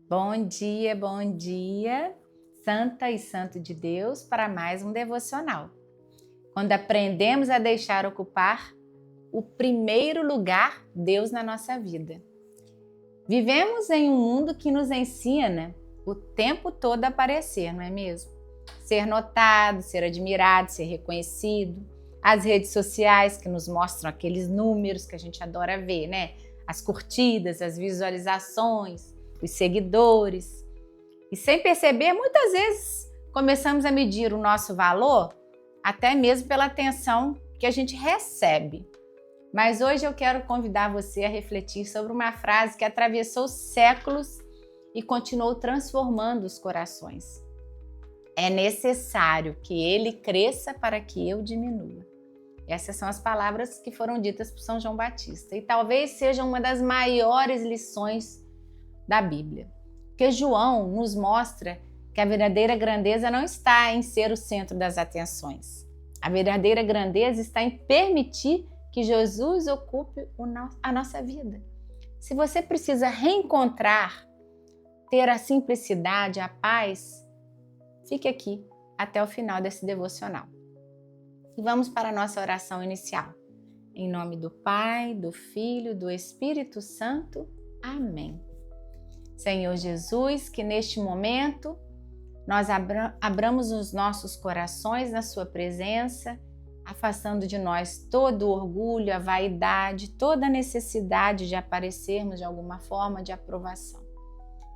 Bom dia, Santa e Santo de Deus, para mais um devocional. Quando aprendemos a deixar ocupar o primeiro lugar, Deus na nossa vida. Vivemos em um mundo que nos ensina o tempo todo a aparecer, não é mesmo? Ser notado, ser admirado, ser reconhecido. As redes sociais que nos mostram aqueles números que a gente adora ver, né? As curtidas, as visualizações, os seguidores. E sem perceber, muitas vezes começamos a medir o nosso valor até mesmo pela atenção que a gente recebe. Mas hoje eu quero convidar você a refletir sobre uma frase que atravessou séculos e continuou transformando os corações. É necessário que ele cresça para que eu diminua. Essas são as palavras que foram ditas por São João Batista e talvez seja uma das maiores lições da Bíblia. Porque João nos mostra que a verdadeira grandeza não está em ser o centro das atenções. A verdadeira grandeza está em permitir que Jesus ocupe a nossa vida. Se você precisa reencontrar, ter a simplicidade, a paz, fique aqui até o final desse devocional. E vamos para a nossa oração inicial. Em nome do Pai, do Filho, do Espírito Santo. Amém. Senhor Jesus, que neste momento nós abramos os nossos corações na sua presença, afastando de nós todo o orgulho, a vaidade, toda a necessidade de aparecermos de alguma forma de aprovação.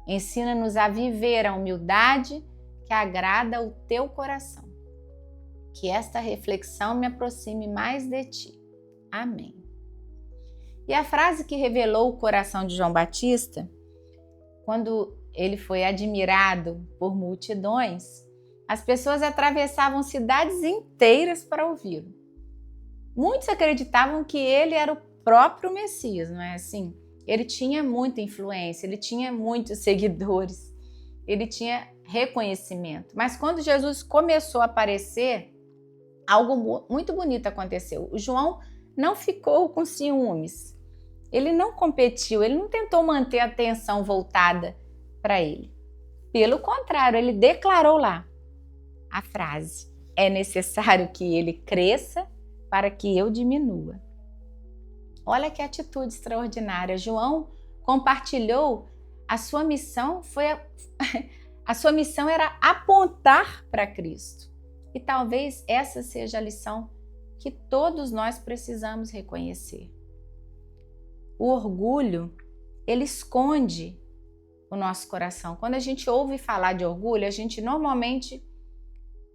Ensina-nos a viver a humildade que agrada o teu coração. Que esta reflexão me aproxime mais de ti. Amém. E a frase que revelou o coração de João Batista, quando ele foi admirado por multidões, as pessoas atravessavam cidades inteiras para ouvi-lo. Muitos acreditavam que ele era o próprio Messias, não é assim? Ele tinha muita influência, ele tinha muitos seguidores, ele tinha reconhecimento. Mas quando Jesus começou a aparecer, algo muito bonito aconteceu. O João não ficou com ciúmes. Ele não competiu, ele não tentou manter a atenção voltada para ele. Pelo contrário, ele declarou lá a frase: é necessário que ele cresça para que eu diminua. Olha que atitude extraordinária. João compartilhou a sua missão, a sua missão era apontar para Cristo. E talvez essa seja a lição que todos nós precisamos reconhecer. O orgulho, ele esconde o nosso coração. Quando a gente ouve falar de orgulho, a gente normalmente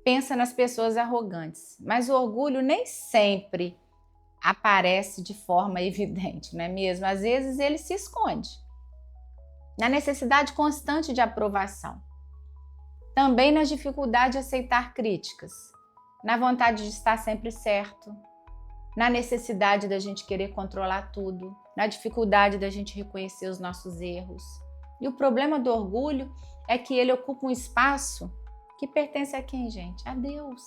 pensa nas pessoas arrogantes. Mas o orgulho nem sempre aparece de forma evidente, não é mesmo? Às vezes ele se esconde na necessidade constante de aprovação. Também na dificuldade de aceitar críticas, na vontade de estar sempre certo, na necessidade da gente querer controlar tudo, na dificuldade da gente reconhecer os nossos erros. E o problema do orgulho é que ele ocupa um espaço que pertence a quem, gente? A Deus.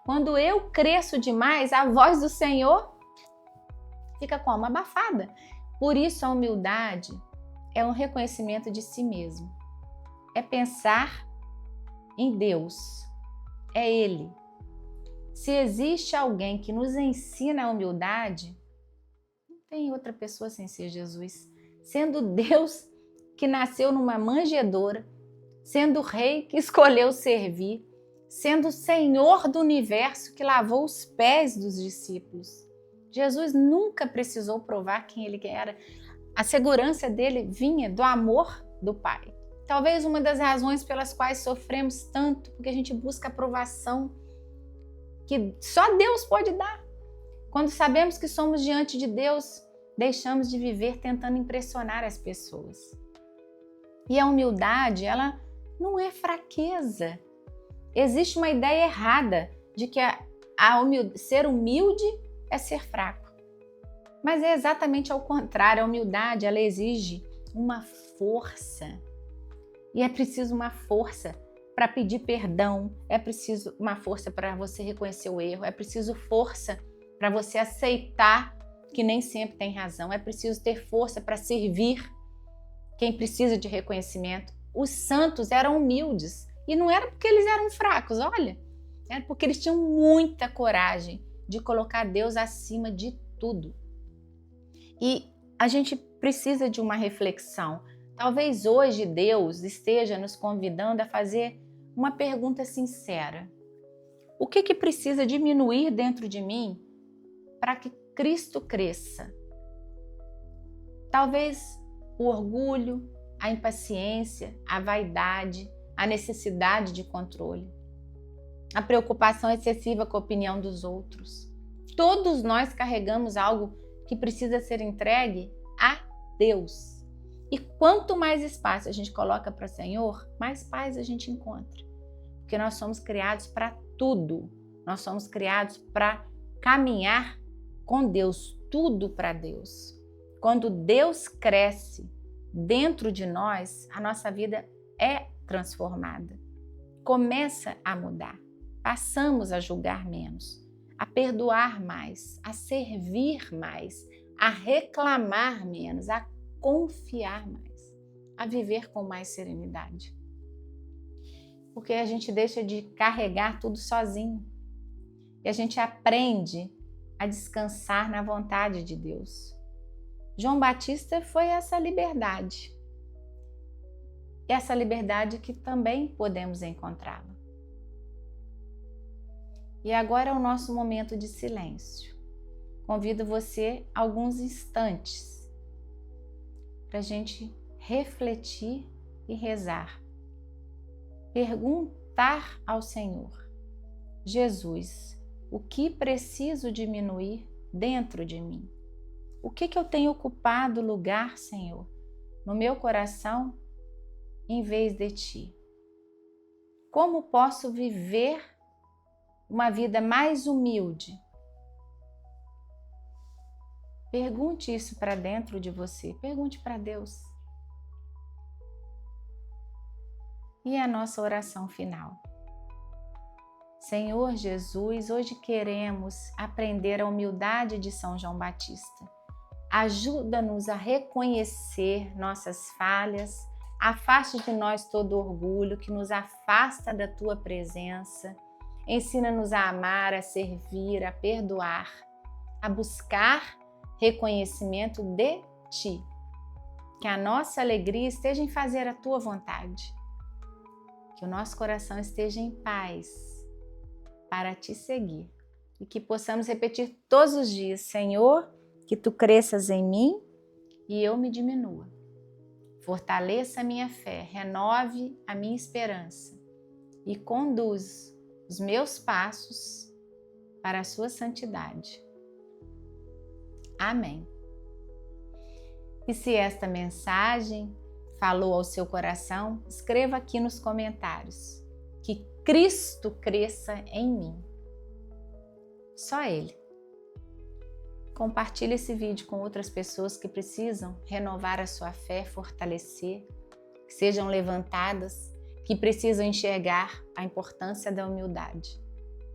Quando eu cresço demais, a voz do Senhor fica como? Abafada. Por isso a humildade é um reconhecimento de si mesmo. É pensar em Deus. É Ele. Se existe alguém que nos ensina a humildade, não tem outra pessoa sem ser Jesus. Sendo Deus que nasceu numa manjedoura, sendo o Rei que escolheu servir, sendo o Senhor do universo que lavou os pés dos discípulos. Jesus nunca precisou provar quem ele era. A segurança dele vinha do amor do Pai. Talvez uma das razões pelas quais sofremos tanto, porque a gente busca aprovação que só Deus pode dar. Quando sabemos que somos diante de Deus, deixamos de viver tentando impressionar as pessoas. E a humildade, ela não é fraqueza. Existe uma ideia errada de que ser humilde é ser fraco. Mas é exatamente ao contrário. A humildade, ela exige uma força. E é preciso uma força para pedir perdão, é preciso uma força para você reconhecer o erro, é preciso força para você aceitar que nem sempre tem razão, é preciso ter força para servir quem precisa de reconhecimento, os santos eram humildes. E não era porque eles eram fracos, olha. Era porque eles tinham muita coragem de colocar Deus acima de tudo. E a gente precisa de uma reflexão. Talvez hoje Deus esteja nos convidando a fazer uma pergunta sincera. O que precisa diminuir dentro de mim para que Cristo cresça? Talvez o orgulho, a impaciência, a vaidade, a necessidade de controle, a preocupação excessiva com a opinião dos outros. Todos nós carregamos algo que precisa ser entregue a Deus. E quanto mais espaço a gente coloca para o Senhor, mais paz a gente encontra. Porque nós somos criados para tudo. Nós somos criados para caminhar com Deus, tudo para Deus. Quando Deus cresce dentro de nós, a nossa vida é transformada. Começa a mudar. Passamos a julgar menos, a perdoar mais, a servir mais, a reclamar menos, a confiar mais, a viver com mais serenidade. Porque a gente deixa de carregar tudo sozinho e a gente aprende a descansar na vontade de Deus. João Batista foi essa liberdade. E essa liberdade que também podemos encontrá-la. E agora é o nosso momento de silêncio. Convido você a alguns instantes para a gente refletir e rezar. Perguntar ao Senhor: Jesus, o que preciso diminuir dentro de mim? O que eu tenho ocupado lugar, Senhor, no meu coração em vez de Ti? Como posso viver uma vida mais humilde? Pergunte isso para dentro de você, pergunte para Deus. E a nossa oração final. Senhor Jesus, hoje queremos aprender a humildade de São João Batista. Ajuda-nos a reconhecer nossas falhas, afaste de nós todo orgulho que nos afasta da Tua presença. Ensina-nos a amar, a servir, a perdoar, a buscar reconhecimento de Ti. Que a nossa alegria esteja em fazer a Tua vontade. Que o nosso coração esteja em paz para Te seguir. E que possamos repetir todos os dias: Senhor, que Tu cresças em mim e eu me diminua. Fortaleça a minha fé, renove a minha esperança e conduz os meus passos para a Sua santidade. Amém. E se esta mensagem falou ao seu coração, escreva aqui nos comentários: que Cristo cresça em mim. Só Ele. Compartilhe esse vídeo com outras pessoas que precisam renovar a sua fé, fortalecer, que sejam levantadas, que precisam enxergar a importância da humildade.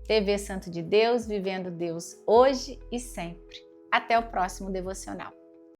TV Santo de Deus, vivendo Deus hoje e sempre. Até o próximo devocional.